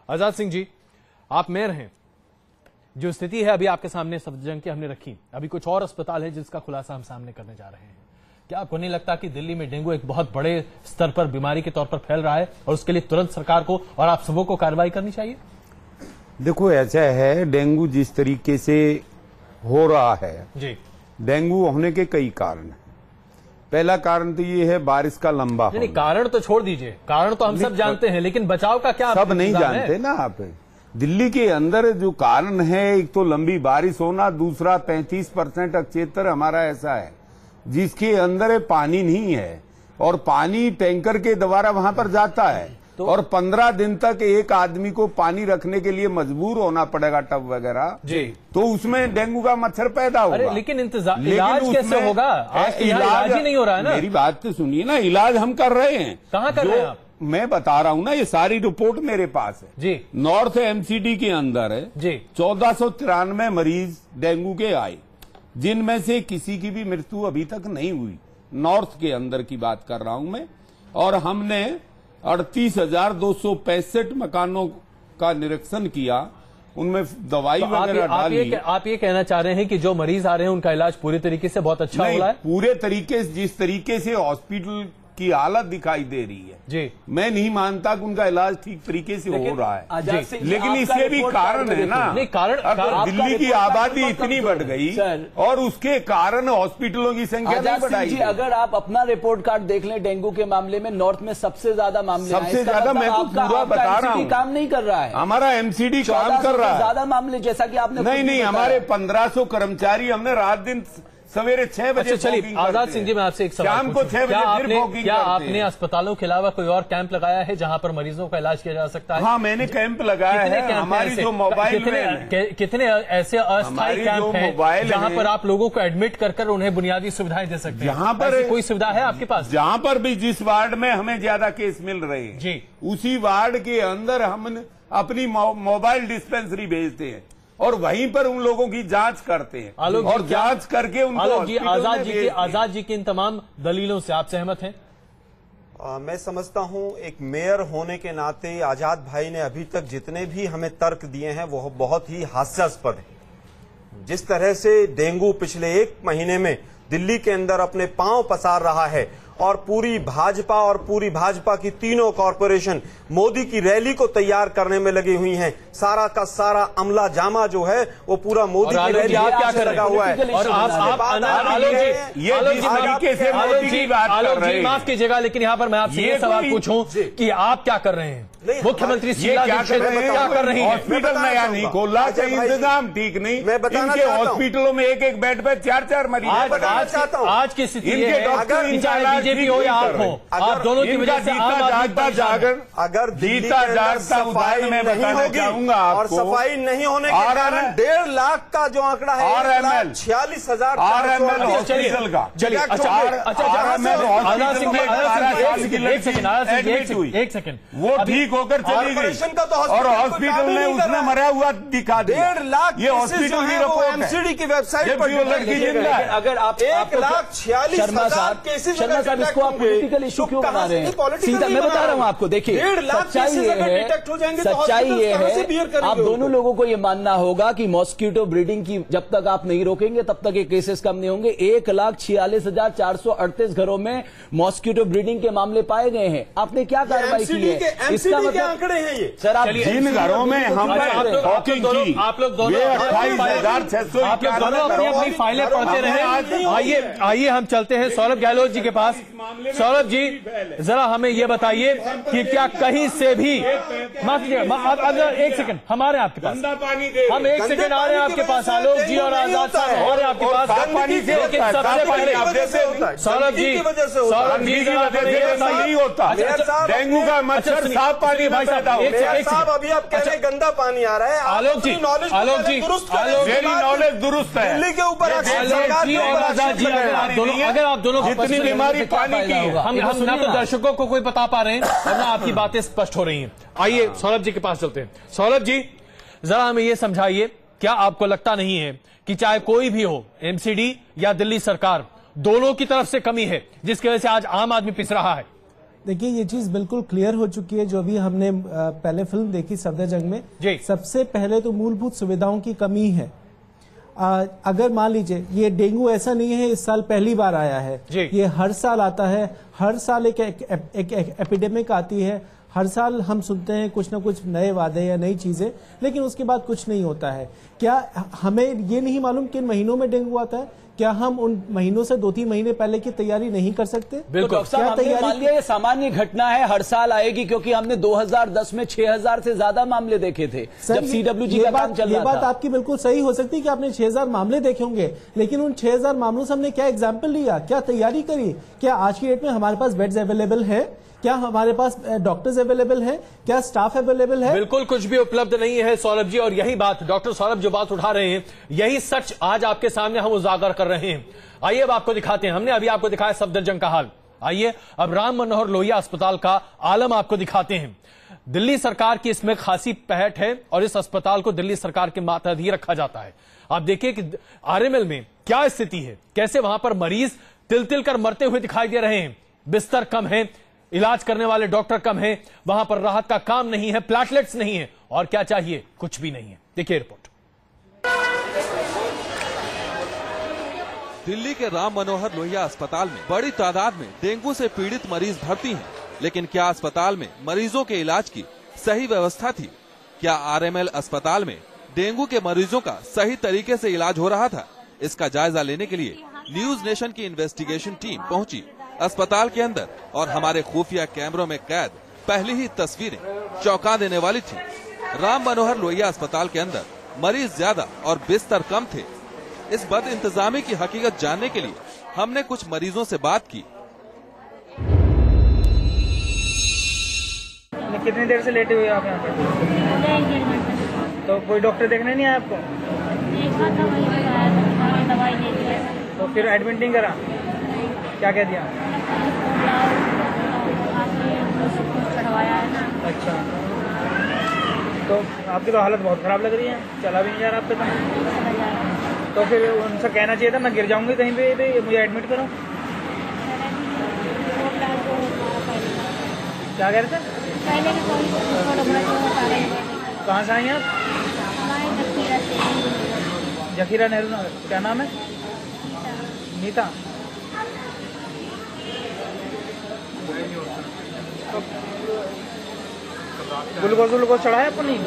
आजाद सिंह जी, आप मेयर हैं, जो स्थिति है अभी आपके सामने सफदरजंग की हमने रखी, अभी कुछ और अस्पताल है जिसका खुलासा हम सामने करने जा रहे हैं। क्या आपको नहीं लगता कि दिल्ली में डेंगू एक बहुत बड़े स्तर पर बीमारी के तौर पर फैल रहा है और उसके लिए तुरंत सरकार को और आप सबों को कार्रवाई करनी चाहिए? देखो, ऐसा है, डेंगू जिस तरीके से हो रहा है जी, डेंगू होने के कई कारण हैं। पहला कारण तो ये है बारिश का लंबा होना। नहीं, कारण तो छोड़ ददीजिए, कारण तो हम सब जानते हैं, लेकिन बचाव का क्या? सब नहीं जानते ना आप। दिल्ली के अंदर जो कारण है, एक तो लंबी बारिश होना, दूसरा 35% क्षेत्र हमारा ऐसा है जिसके अंदर पानी नहीं है और पानी टैंकर के द्वारा वहां पर जाता है तो और 15 दिन तक एक आदमी को पानी रखने के लिए मजबूर होना पड़ेगा, टब वगैरह जी, तो उसमें डेंगू का मच्छर पैदा होगा। अरे लेकिन इलाज कैसे होगा? इलाज ही नहीं हो रहा है ना। मेरी बात तो सुनिए ना, इलाज हम कर रहे हैं। कहाँ कर रहे हैं आप? मैं बता रहा हूँ ना, ये सारी रिपोर्ट मेरे पास है जी। नॉर्थ एमसीडी के अंदर है जी 1493 मरीज डेंगू के आए, जिनमें से किसी की भी मृत्यु अभी तक नहीं हुई। नॉर्थ के अंदर की बात कर रहा हूं मैं। और हमने 38,265 मकानों का निरीक्षण किया, उनमें दवाई वगैरह डाली। आप ये कहना चाह रहे हैं कि जो मरीज आ रहे हैं उनका इलाज पूरी तरीके से बहुत अच्छा हो रहा है? पूरे तरीके से, जिस तरीके से हॉस्पिटल की हालत दिखाई दे रही है जी, मैं नहीं मानता कि उनका इलाज ठीक तरीके से हो रहा है जी। लेकिन इसके भी कारण है ना। नहीं, कारण अगर दिल्ली की आबादी इतनी बढ़ गई और उसके कारण हॉस्पिटलों की संख्या नहीं बढ़ाई। अगर आप अपना रिपोर्ट कार्ड देख लें, डेंगू के मामले में नॉर्थ में सबसे ज्यादा मामले, सबसे ज्यादा। मैं तो पूरा बता रहा हूँ, काम नहीं कर रहा है हमारा एमसीडी काम कर रहा है। ज्यादा मामले जैसा कि आपने नहीं, हमारे 1500 कर्मचारी, हमने रात दिन सवेरे 6 बजे। अच्छा चलिए आजाद सिंह जी, मैं आपसे एक सवाल शाम को 6 बजे क्या आपने अस्पतालों के अलावा कोई और कैंप लगाया है जहां पर मरीजों का इलाज किया जा सकता है? हाँ, मैंने कैंप लगाया है। हमारी जो मोबाइल कितने ऐसे अस्थायी कैंप हैं जहां पर आप लोगों को एडमिट कर उन्हें बुनियादी सुविधाएं दे सकते हैं? जहां पर कोई सुविधा है आपके पास? जहां पर भी जिस वार्ड में हमें ज्यादा केस मिल रहे हैं जी, उसी वार्ड के अंदर हम अपनी मोबाइल डिस्पेंसरी भेजते हैं और वहीं पर उन लोगों की जांच करते हैं और जांच करके उनको आजाद जी की इन तमाम दलीलों से आप सहमत हैं? मैं समझता हूं एक मेयर होने के नाते आजाद भाई ने अभी तक जितने भी हमें तर्क दिए हैं वो बहुत ही हास्यास्पद है। जिस तरह से डेंगू पिछले 1 महीने में दिल्ली के अंदर अपने पांव पसार रहा है और पूरी भाजपा की तीनों कॉरपोरेशन मोदी की रैली को तैयार करने में लगी हुई हैं। सारा का सारा अमला जामा जो है वो पूरा मोदी की रैली से लगा हुआ है। और आलोक जी माफ कीजिएगा, लेकिन यहाँ पर मैं आपसे ये सवाल पूछूं कि आप क्या कर रहे हैं? मुख्यमंत्री क्या कर रही है? हॉस्पिटल नया नहीं खोला, इंतजाम ठीक नहीं। मैं बताना चाहता हूं, हॉस्पिटलों में एक बेड पे 4 मरीज। आज की स्थिति बीजेपी हो या आप हो, आप दोनों की वजह से अगर जीता जागता उदाहरण मैं बताना चाहूंगा आपको, और सफाई नहीं होने के कारण 1.5 लाख का जो आंकड़ा है, 46,000 हॉस्पिटल का। चलिए एक सेकंड, वो ठीक होकर चली गई और हॉस्पिटल में उसने मरा हुआ दिखा दिया। 1.5 लाख ये हॉस्पिटल की रिपोर्ट एमसीडी की वेबसाइट पर लड़की जिंदा है। अगर आप 1,46,000 केसेज, शर्मा साहब इसको आप पॉलिटिकल इशू क्यों बना रहे हैं? सीधा मैं बता रहा हूं आपको, देखिए सच्चाई ये है, आप दोनों लोगों को ये मानना होगा कि मॉस्किटो ब्रीडिंग की जब तक आप नहीं रोकेंगे तब तक ये केसेस कम नहीं होंगे। 1,46,438 घरों में मॉस्किटो ब्रीडिंग के मामले पाए गए हैं। आपने क्या कार्रवाई की है? इसका मतलब आंकड़े हैं ये सर। आप जिन घरों में हमने हॉकिंग की, आप लोग दोनों 28,600 आप लोग दोनों अपनी फाइलें पढ़ते रहे। आइए हम चलते हैं सौरभ गहलोत जी के पास। सौरभ जी, जरा हमें यह बताइए कि क्या कहीं से भी, माफ कीजिएगा एक सेकंड, हमारे आपके पास हम एक सेकंड आ रहे हैं आपके पास, आलोक जी और आजाद साहब हमारे आपके पास। लेकिन सबसे पहले सौरभ जी नहीं होता डेंगू का मच्छर साफ पानी पैदा हो। साहब अभी आप कह रहे हैं गंदा पानी आ रहा है। आलोक जी मेरी नॉलेज दुरुस्त है। दिल्ली के ऊपर अगर आप दोनों जितनी बीमारी पानी की, हम ना तो दर्शकों को कोई बता पा रहे हैं और ना आपकी बातें स्पष्ट हो रही हैं। आइए सौरभ जी के पास चलते हैं। सौरभ जी, जरा हमें यह समझाइए, क्या आपको लगता नहीं है कि चाहे कोई भी हो, एमसीडी या दिल्ली सरकार, दोनों की तरफ से कमी है जिसकी वजह से आज आम आदमी पिस रहा है? देखिए ये चीज बिल्कुल क्लियर हो चुकी है। जो भी हमने पहले फिल्म देखी सफदरजंग में, सबसे पहले तो मूलभूत सुविधाओं की कमी है। अगर मान लीजिए ये डेंगू ऐसा नहीं है इस साल पहली बार आया है, ये हर साल आता है, हर साल एक एपिडेमिक आती है, हर साल हम सुनते हैं कुछ ना कुछ नए वादे या नई चीजें, लेकिन उसके बाद कुछ नहीं होता है। क्या हमें ये नहीं मालूम किन महीनों में डेंगू आता है? क्या हम उन महीनों से 2-3 महीने पहले की तैयारी नहीं कर सकते? बिल्कुल। क्या तैयारी? मान लिया ये सामान्य घटना है, हर साल आएगी, क्योंकि हमने 2010 में 6000 से ज्यादा मामले देखे थे जब CWG का काम चल रहा था। ये बात आपकी बिल्कुल सही हो सकती है कि आपने 6000 मामले देखे होंगे, लेकिन उन 6000 मामलों से हमने क्या एग्जाम्पल लिया, क्या तैयारी करी? क्या आज की डेट में हमारे पास बेड्स अवेलेबल है? क्या हमारे पास डॉक्टर्स अवेलेबल हैं? क्या स्टाफ अवेलेबल है? बिल्कुल कुछ भी उपलब्ध नहीं है सौरभ जी, और यही बात डॉक्टर सौरभ जो बात उठा रहे हैं, यही सच आज आपके सामने हम उजागर कर रहे हैं। आइए अब आपको दिखाते हैं, हमने अभी आपको दिखाया सफदरजंग का हाल, आइए अब राम मनोहर लोहिया अस्पताल का आलम आपको दिखाते हैं। दिल्ली सरकार की इसमें खासी पहट है और इस अस्पताल को दिल्ली सरकार के मातहत रखा जाता है। आप देखिए कि RML में क्या स्थिति है, कैसे वहां पर मरीज तिल तिल कर मरते हुए दिखाई दे रहे हैं। बिस्तर कम है, इलाज करने वाले डॉक्टर कम है, वहां पर राहत का काम नहीं है, प्लेटलेट्स नहीं है, और क्या चाहिए? कुछ भी नहीं है। देखिए रिपोर्ट। दिल्ली के राम मनोहर लोहिया अस्पताल में बड़ी तादाद में डेंगू से पीड़ित मरीज भर्ती हैं, लेकिन क्या अस्पताल में मरीजों के इलाज की सही व्यवस्था थी? क्या RML अस्पताल में डेंगू के मरीजों का सही तरीके से इलाज हो रहा था? इसका जायजा लेने के लिए न्यूज नेशन की इन्वेस्टिगेशन टीम पहुंची अस्पताल के अंदर, और हमारे खुफिया कैमरों में कैद पहली ही तस्वीरें चौंका देने वाली थी। राम मनोहर लोहिया अस्पताल के अंदर मरीज ज्यादा और बिस्तर कम थे। इस बद इंतजामी की हकीकत जानने के लिए हमने कुछ मरीजों से बात की। कितनी देर से लेटे हुए आप यहाँ पे? तो कोई डॉक्टर देखने नहीं आया आपको? दवाई ले लिया। तो फिर एडमिट नहीं करा? क्या कह दिया? अच्छा, तो आपकी तो हालत बहुत खराब लग रही है, चला भी नहीं जा रहा आप पे। तो फिर उनसे कहना चाहिए था मैं गिर जाऊंगी कहीं पे, मुझे एडमिट करो। क्या कह रहे थे? कहाँ से आई आप? जखीरा नेहरू नगर। क्या नाम है? नीता। ग्लूकोज चढ़ा है आपको? नहीं।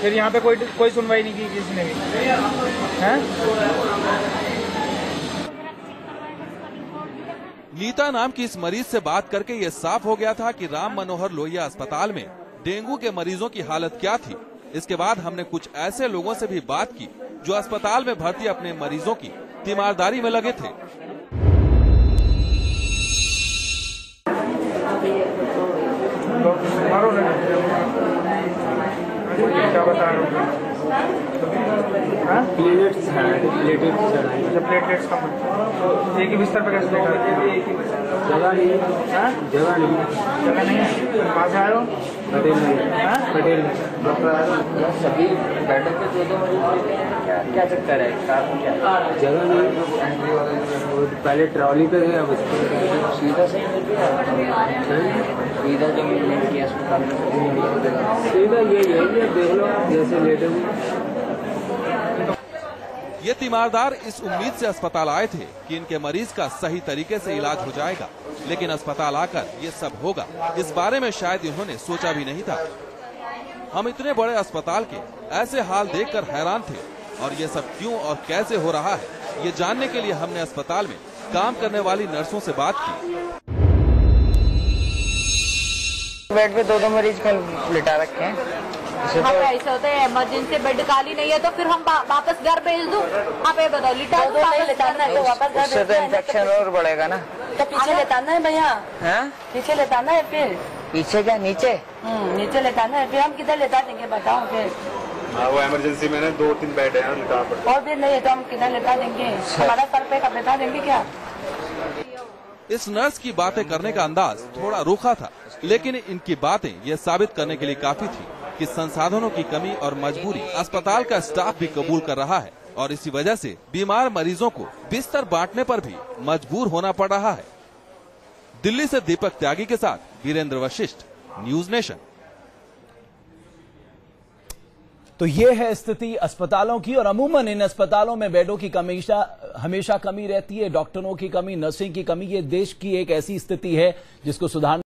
फिर यहाँ पे कोई सुनवाई नहीं की किसी ने भी? हैं? नीता नाम की इस मरीज से बात करके ये साफ हो गया था कि राम मनोहर लोहिया अस्पताल में डेंगू के मरीजों की हालत क्या थी। इसके बाद हमने कुछ ऐसे लोगों से भी बात की जो अस्पताल में भर्ती अपने मरीजों की तीमारदारी में लगे थे। क्या बता रहा हूँ? प्लेटलेट्स का एक ही बिस्तर पे कैसे देखा? जगह नहीं है। जगह नहीं है। कहाँ से आए हो? पटेल सभी बैठक पे 2-2 मरीज क्या चक्कर है? जगह नहीं, पहले ट्रॉली पे गए, अब सीधा से सीधा जो मिलने की अस्पताल में सीधा ये देख लो जैसे लेटे ये तीमारदार इस उम्मीद से अस्पताल आए थे कि इनके मरीज का सही तरीके से इलाज हो जाएगा, लेकिन अस्पताल आकर ये सब होगा इस बारे में शायद इन्होंने सोचा भी नहीं था। हम इतने बड़े अस्पताल के ऐसे हाल देखकर हैरान थे, और ये सब क्यों और कैसे हो रहा है ये जानने के लिए हमने अस्पताल में काम करने वाली नर्सों से बात की। बेड पे 2-2 मरीज को लिटा रखे हैं। हाँ, ऐसा होता है, इमरजेंसी बेड खाली नहीं है तो फिर हम वापस घर भेज दूं। आप ये बताओ, लिटा दो नहीं लेटाना है तो वापस घर उससे तो इन्फेक्शन और बढ़ेगा ना। तो पीछे लेटाना है भैया? हैं? पीछे लेटाना है फिर? पीछे क्या नीचे? नीचे लेटाना है, फिर हम किधर लेटा देंगे बताओ फिर? वो इमरजेंसी में 2-3 बेड है लिटा पड़ता। और फिर नहीं है तो हम किधर लेटा देंगे? हमारा सर पे कब लेटा देंगे क्या? इस नर्स की बातें करने का अंदाज थोड़ा रूखा था, लेकिन इनकी बातें ये साबित करने के लिए काफी थी कि संसाधनों की कमी और मजबूरी अस्पताल का स्टाफ भी कबूल कर रहा है और इसी वजह से बीमार मरीजों को बिस्तर बांटने पर भी मजबूर होना पड़ रहा है। दिल्ली से दीपक त्यागी के साथ वीरेंद्र वशिष्ठ, न्यूज नेशन। तो ये है स्थिति अस्पतालों की, और अमूमन इन अस्पतालों में बेडों की हमेशा कमी रहती है, डॉक्टरों की कमी, नर्सिंग की कमी। ये देश की एक ऐसी स्थिति है जिसको सुधारना